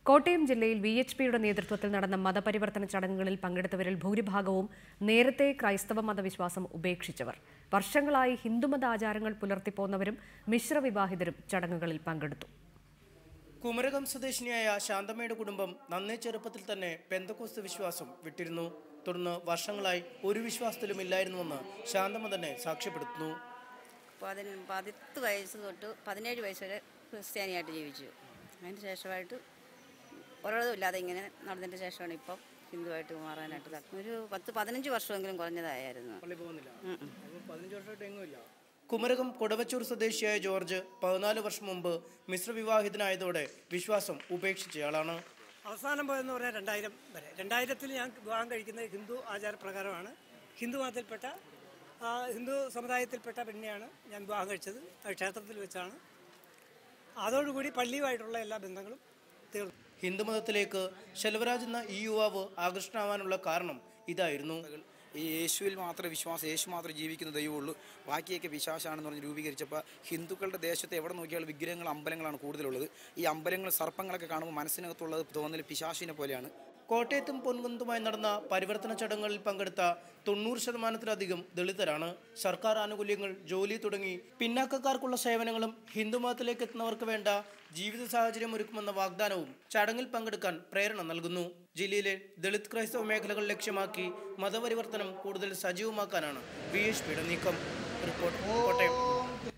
കോട്ടയം ജില്ലയിൽ VHPയുടെ നേതൃത്വത്തിൽ നടന്ന മതപരിവർത്തന ചടങ്ങുകളിൽ പങ്കെടുത്തവരിൽ ഭൂരിഭാഗവും നേരത്തെ ക്രൈസ്തവ മതവിശ്വാസം ഉപേക്ഷിച്ചവർ. വർഷങ്ങളായി ഹിന്ദുമത ആചാരങ്ങൾ പുലർത്തിപ്പോന്നവരും മിശ്രവിവാഹിതരും ചടങ്ങുകളിൽ പങ്കെടുത്തു. കുമരകം സ്വദേശിനിയായ ശാന്തമ്മയുടെ കുടുംബം നന്നേ ചെറുപ്പത്തിൽ തന്നെ പെന്തക്കോസ്ത് വിശ്വാസം വിട്ടിരുന്നു. തുടർന്ന് വർഷങ്ങളായി ഒരു വിശ്വാസത്തിലും ഇല്ലായിരുന്നുവെന്ന് ശാന്തമ്മ തന്നെ സാക്ഷ്യപ്പെടുത്തുന്നു. 10 വയസ്സ് തൊട്ട് 17 വയസ്സ് വരെ ക്രിസ്ത്യാനിയായിട്ട് ജീവിച്ചു. അതിന് ശേഷമായിട്ട് ഒരിടതും ഇല്ലാതെ ഇങ്ങനെ നടന്നതിന് ശേഷമാണ് ഇപ്പം ഹിന്ദുവായിട്ട് മാറാനായിട്ട് ഒരു 10-15 വർഷമെങ്കിലും കുറഞ്ഞതായിരുന്നു. കുമരകം കൊടവച്ചൂർ സ്വദേശിയായ ജോർജ് 14 വർഷം മുമ്പ് മിശ്രവിവാഹിതനായതോടെ വിശ്വാസം ഉപേക്ഷിച്ചയാളാണ്. അവസാനം പോയെന്ന് പറഞ്ഞാൽ 2000 വരെ. 2000-ൽ ഞാൻ വിവാഹം കഴിക്കുന്നത് ഹിന്ദു ആചാരപ്രകാരമാണ്. ഹിന്ദു മതത്തിൽപ്പെട്ട ഹിന്ദു സമുദായത്തിൽപ്പെട്ട പെണ്ണെയാണ് ഞാൻ വിവാഹം കഴിച്ചത്. ക്ഷേത്രത്തിൽ വെച്ചാണ്. അതോടുകൂടി പള്ളിയുമായിട്ടുള്ള എല്ലാ ബന്ധങ്ങളും തീർന്നു. ഹിന്ദുമതത്തിലേക്ക് ശെൽവരാജ് എന്ന ഈ യുവാവ് ആകർഷണമാവാനുള്ള കാരണം ഇതായിരുന്നു. ഈ യേശുവിൽ മാത്രമേ വിശ്വാസം, യേശു മാത്രമേ ജീവിക്കുന്ന ദൈവമുള്ളൂ, ബാക്കിയൊക്കെ വിശ്വാസമാണെന്ന് പറഞ്ഞ് രൂപീകരിച്ചപ്പോൾ ഹിന്ദുക്കളുടെ ദേശത്ത് എവിടെ നോക്കിയാലും വിഗ്രഹങ്ങൾ, അമ്പലങ്ങളാണ് കൂടുതലുള്ളത്. ഈ അമ്പലങ്ങൾ, സർപ്പങ്ങളൊക്കെ കാണുമ്പോൾ മനസ്സിനകത്തുള്ളത് തോന്നൽ പിശാചിനെ പോലെയാണ്. കോട്ടയത്തും പൊൻകുന്നത്തുമായി നടന്ന പരിവർത്തന ചടങ്ങുകളിൽ പങ്കെടുത്ത 90% ദളിതരാണ്. സർക്കാർ ആനുകൂല്യങ്ങൾ, ജോലി തുടങ്ങി പിന്നാക്കക്കാർക്കുള്ള സേവനങ്ങളും ഹിന്ദുമതത്തിലേക്ക് എത്തുന്നവർക്ക് വേണ്ട ജീവിത സാഹചര്യം ഒരുക്കുമെന്ന വാഗ്ദാനവും ചടങ്ങിൽ പങ്കെടുക്കാൻ പ്രേരണ നൽകുന്നു. ജില്ലയിലെ ദളിത് ക്രൈസ്തവ മേഖലകൾ ലക്ഷ്യമാക്കി മതപരിവർത്തനം കൂടുതൽ സജീവമാക്കാനാണ് VHPയുടെ നീക്കം. റിപ്പോർട്ട് കോട്ടയം.